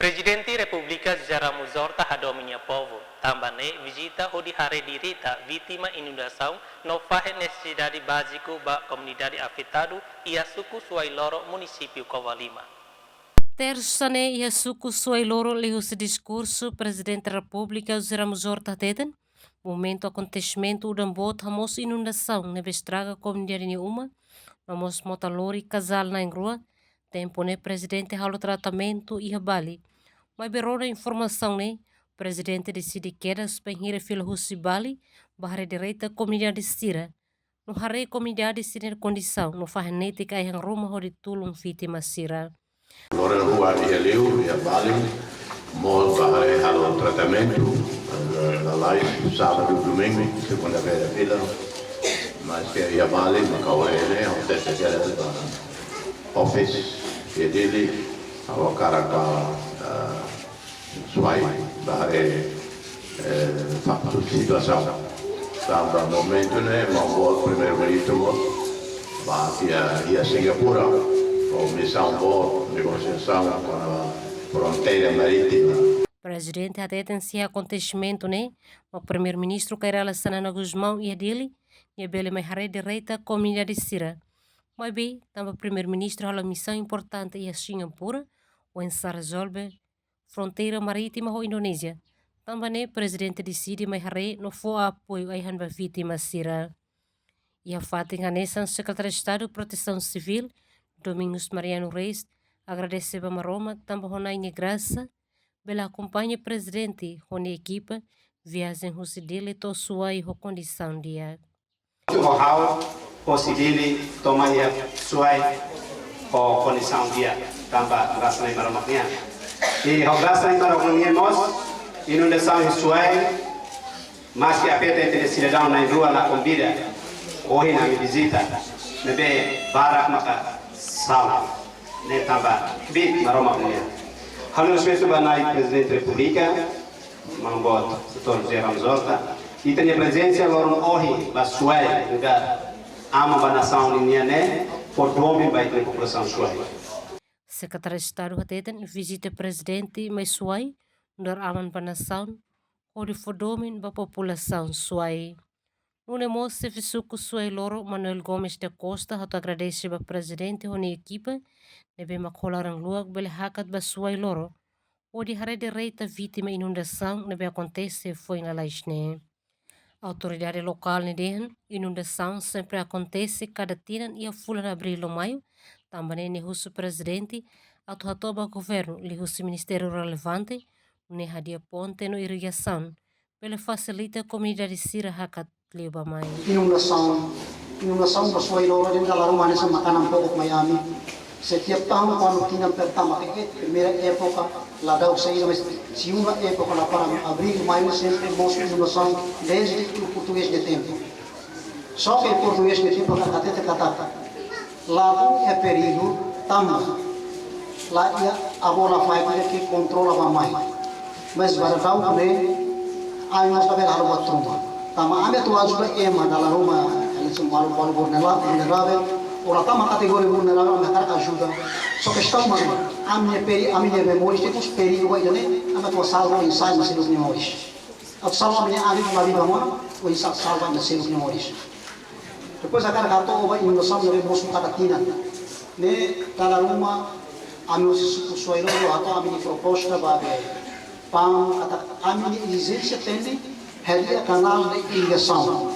Presidente República Jaramuz Horta Hadominha Povo, também visita o de Hare Dirita, vítima inundação, não faz necessidade básica para a comunidade afetada e a suco Suailoro, município Covalima. Terça-feira, Yasuku Suailoro leu seu discurso, Presidente da República Jaramuz Horta Teten, momento acontecimento o dambot hamos inundação, neve estraga comunidade nenhuma, hamos motalori casal na rua, tempo né Presidente halo tratamento e Bali. Mas berou informação né, o Presidente decide quedas penhira fila Bali, barra direita comunidade Sira. No hare comunidade Sira condição, no faz netica em Roma hori tulung vítima Sira. Agora o Arieleu e a Bali, nós vamos o tratamento, na live, sábado e domingo, segunda-feira fila, mas que a Bali, no Cauele, o terceiro da office, que dele, o cara suai, para a situação. Estava no momento, né, o primeiro-ministro vai a Singapura, com missão de negociação com a fronteira marítima. Presidente até tem esse acontecimento, né? O primeiro-ministro Kairala Sanana Guzmão e a dele, e a Bele Meharé direita comunidade Sira. Mas bem, também o primeiro-ministro a missão importante e a Singapura, o ensar resolve fronteira marítima com a Indonésia. Também o presidente decide Meharé não for apoio a hanba vítima Sira. E a Fatinha Nessan, secretário de Estado de Proteção Civil, Domingos Mariano Reis, agradece a Maroma, também a graça, pela acompanha presidente, com a equipa, viagem Rosidele, to sua e condição de ar. Rosidele, toma a sua condição de ar, também graça na Maroma. E a graça na Maroma, nós, inundação de sua, mas que a peta entre cidadão na rua, na convida, hoje na visita, nebe barak maka salam, ne tamba, bit Maroma punya. Halo sesuatu banai Presidente da República, mambot setor Jaramuz Horta, e tem a presença lorong ohi ba suai lugar ama ba nação linha né, por domínio ba a população suai. Secretário de Estado Hateten visita presidente mais suai, nur aman ba nação, onde for domínio ba população suai. No serviço suai loro Manuel Gomes da Costa hat agradece ao presidente e a equipa nebe makolarang luag bele hakat ba suai loro o de hare direita vítima inundação nebe acontece foi na laisne. Autoridade local ne dehen inundação sempre acontece cada tiran e a fula na abril ou maio também ne husu presidente auto hatoba governo li husu ministério relevante ne hadia ponte no irrigação pela facilita a comunidade Sira hakat inundação da sua ilora dentro da rumah nessa makanan pokok Miami. Setiap tahun quando tinha pertama que primeira época lá da saída mas segunda época lá para abril maio sempre mostra inundação desde o português de tempo. Só que o português de tempo até te catata. Lá é perigo também. Lá a bola vai que controla mais. Mas para dar né aí nós também há uma tromba. Tama ame tu ajuda ema dalam rumah, ele semua orang vulnerável, orang tama kategori vulnerável mereka ajuda. Só que estão amine memória temos perigo aí né, ame tu salva inside nas seus memórias. Atau salva minha ali na vida mana, o inside salva nas seus memórias. Depois a cara gato vai inundação dari bosmu kata tina, ne dalam rumah ame sesuai lo atau amine proposta bagai pang kata amine exigência tem Hadia canal de irrigação.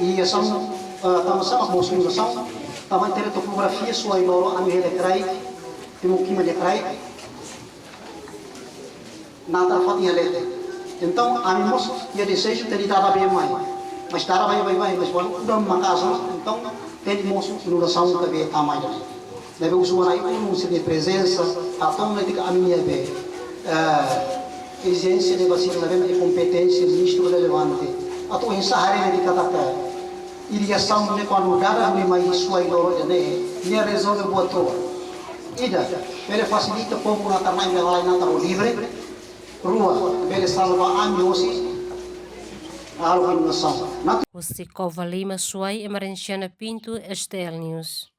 Irrigação, estamos a mostrar irrigação. Também tem a topografia sua e loro a minha lecrai, tem um clima lecrai. Nada fatinha lete. Então a minha moça ia desejo ter dado bem mais, mas dar bem, mas quando udah mangasa, então tem moça irrigação que bem a mais. Deve usar aí de presença, a tão leite a minha bem. Exigência de vacina e competência ministro relevante. Atau insahari de kata irrigação ne quando darah ne mai suai loro ne ia resolve boa toa. Ida, ele facilita povo na tarmai de lá na taro livre. Rua, ele salva amiosi. A organização. Você Covalima Suai e Marenciana Pinto, STL News.